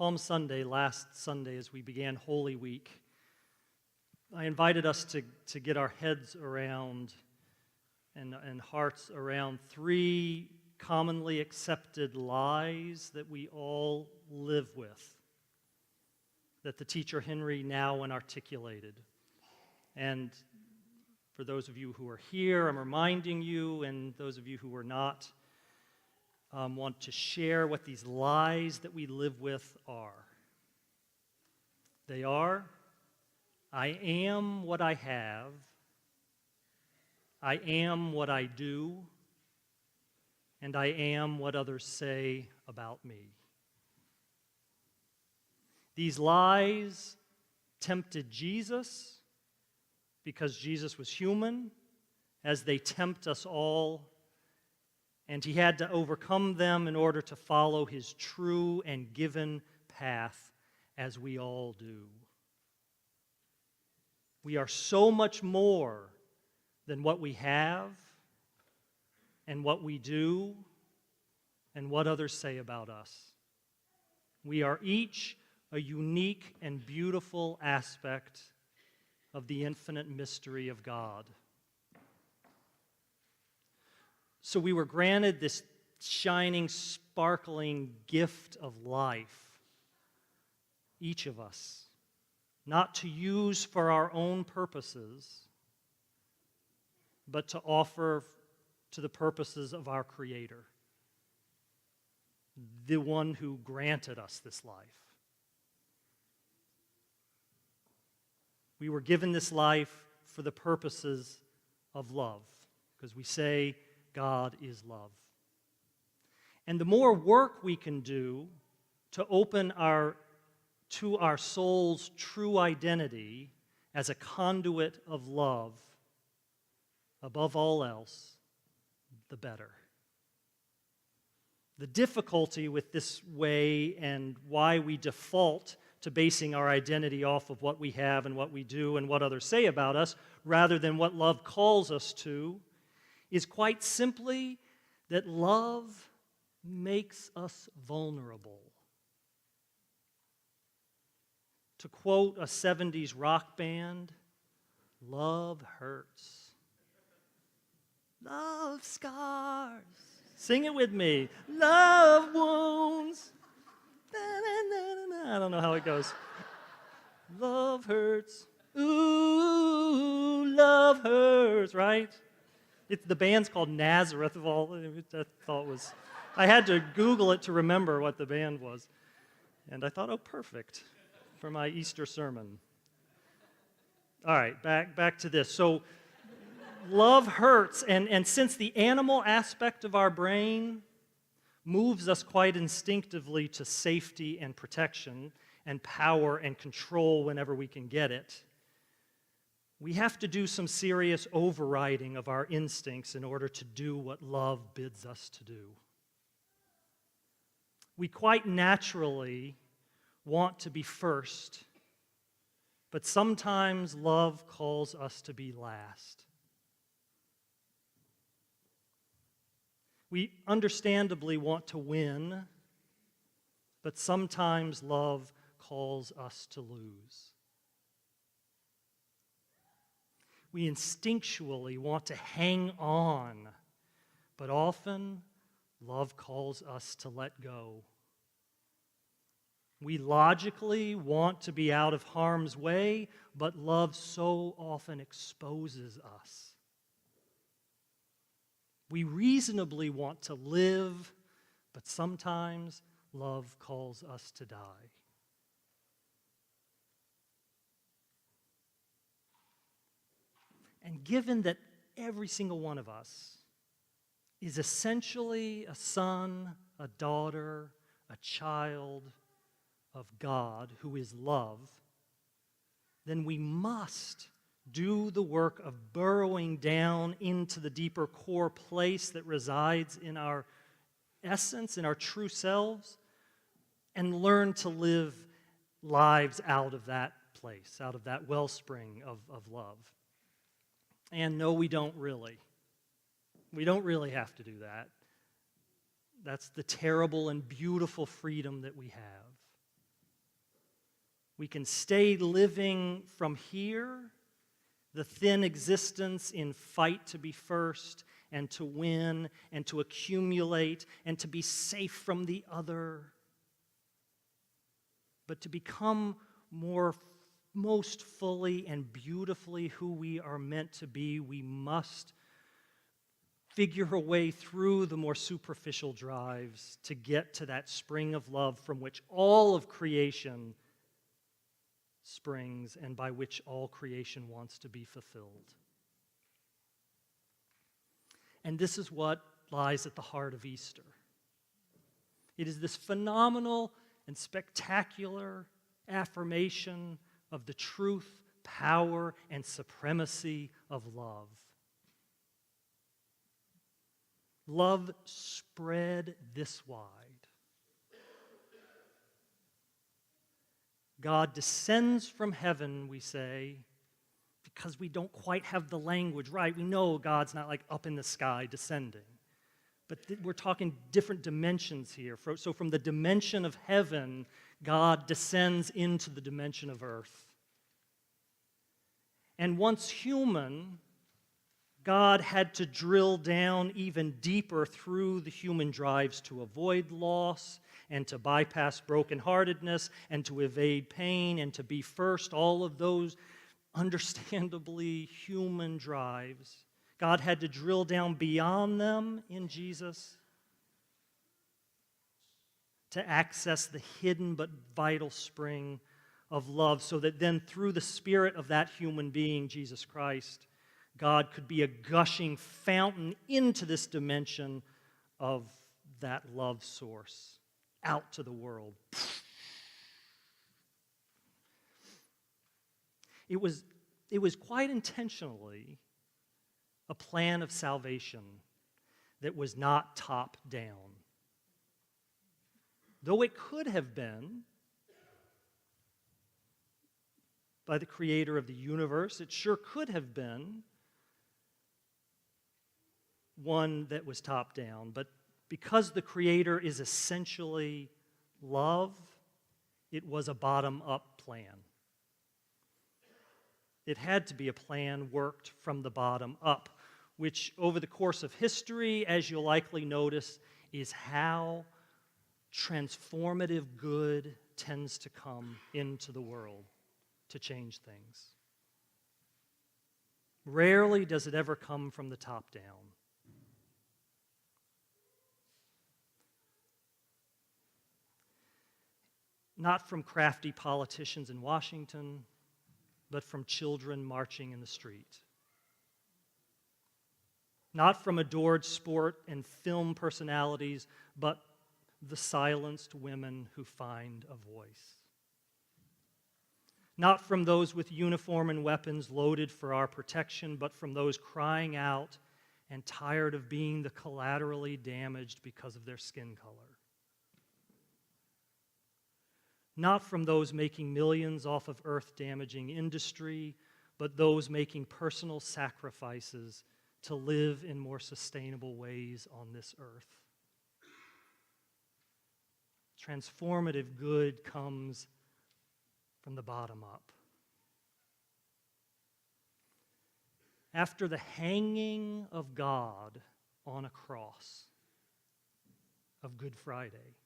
Palm Sunday, last Sunday, as we began Holy Week, I invited us to get our heads around and hearts around three commonly accepted lies that we all live with, that the teacher Henry Nouwen articulated. And for those of you who are here, I'm reminding you, and those of you who are not, want to share what these lies that we live with are. They are, I am what I have, I am what I do, and I am what others say about me. These lies tempted Jesus because Jesus was human, as they tempt us all, and he had to overcome them in order to follow his true and given path, as we all do. We are so much more than what we have and what we do and what others say about us. We are each a unique and beautiful aspect of the infinite mystery of God. So we were granted this shining, sparkling gift of life, each of us, not to use for our own purposes, but to offer to the purposes of our Creator, the one who granted us this life. We were given this life for the purposes of love, because we say God is love. And the more work we can do to open to our soul's true identity as a conduit of love, above all else, the better. The difficulty with this way, and why we default to basing our identity off of what we have and what we do and what others say about us, rather than what love calls us to, is quite simply that love makes us vulnerable. To quote a 70s rock band, love hurts. Love scars. Sing it with me. Love wounds. I don't know how it goes. Love hurts. Ooh, love hurts, right? The band's called Nazareth of all. I had to Google it to remember what the band was. And I thought, oh, perfect for my Easter sermon. All right, back to this. So love hurts, and since the animal aspect of our brain moves us quite instinctively to safety and protection and power and control whenever we can get it, we have to do some serious overriding of our instincts in order to do what love bids us to do. We quite naturally want to be first, but sometimes love calls us to be last. We understandably want to win, but sometimes love calls us to lose. We instinctually want to hang on, but often love calls us to let go. We logically want to be out of harm's way, but love so often exposes us. We reasonably want to live, but sometimes love calls us to die. And given that every single one of us is essentially a son, a daughter, a child of God who is love, then we must do the work of burrowing down into the deeper core place that resides in our essence, in our true selves, and learn to live lives out of that place, out of that wellspring of love. And no, we don't really. We don't really have to do that. That's the terrible and beautiful freedom that we have. We can stay living from here, the thin existence in fight to be first and to win and to accumulate and to be safe from the other. But to become most fully and beautifully who we are meant to be, we must figure a way through the more superficial drives to get to that spring of love from which all of creation springs and by which all creation wants to be fulfilled. And this is what lies at the heart of Easter. It is this phenomenal and spectacular affirmation of the truth, power, and supremacy of love. Love spread this wide. God descends from heaven, we say, because we don't quite have the language right. We know God's not like up in the sky descending. But we're talking different dimensions here. So from the dimension of heaven, God descends into the dimension of earth. And once human, God had to drill down even deeper through the human drives to avoid loss and to bypass brokenheartedness and to evade pain and to be first, all of those understandably human drives. God had to drill down beyond them in Jesus to access the hidden but vital spring of love, so that then through the spirit of that human being, Jesus Christ, God could be a gushing fountain into this dimension of that love source out to the world. It was quite intentionally a plan of salvation that was not top down. Though it could have been by the creator of the universe, it sure could have been one that was top down. But because the creator is essentially love, it was a bottom-up plan. It had to be a plan worked from the bottom up, which over the course of history, as you'll likely notice, is how transformative good tends to come into the world to change things. Rarely does it ever come from the top down. Not from crafty politicians in Washington, but from children marching in the street. Not from adored sport and film personalities, but the silenced women who find a voice. Not from those with uniform and weapons loaded for our protection, but from those crying out and tired of being the collaterally damaged because of their skin color. Not from those making millions off of earth-damaging industry, but those making personal sacrifices to live in more sustainable ways on this earth. Transformative good comes from the bottom up. After the hanging of God on a cross of Good Friday,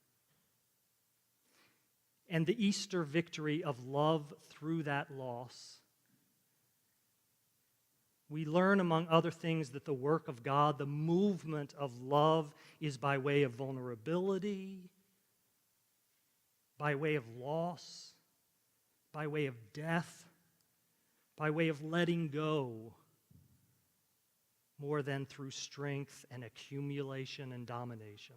and the Easter victory of love through that loss, we learn, among other things, that the work of God, the movement of love, is by way of vulnerability, by way of loss, by way of death, by way of letting go, more than through strength and accumulation and domination.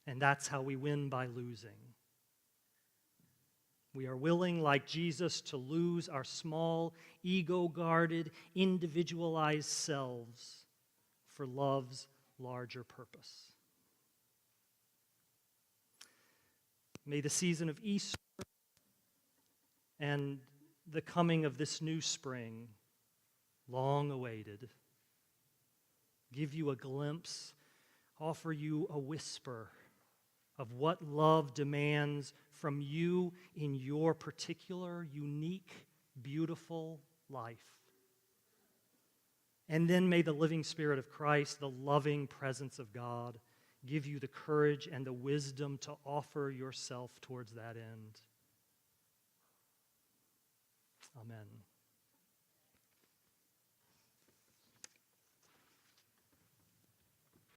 And that's how we win, by losing. We are willing, like Jesus, to lose our small, ego-guarded, individualized selves for love's larger purpose. May the season of Easter and the coming of this new spring, long awaited, give you a glimpse, offer you a whisper of what love demands from you in your particular, unique, beautiful life. And then may the living Spirit of Christ, the loving presence of God, give you the courage and the wisdom to offer yourself towards that end. Amen.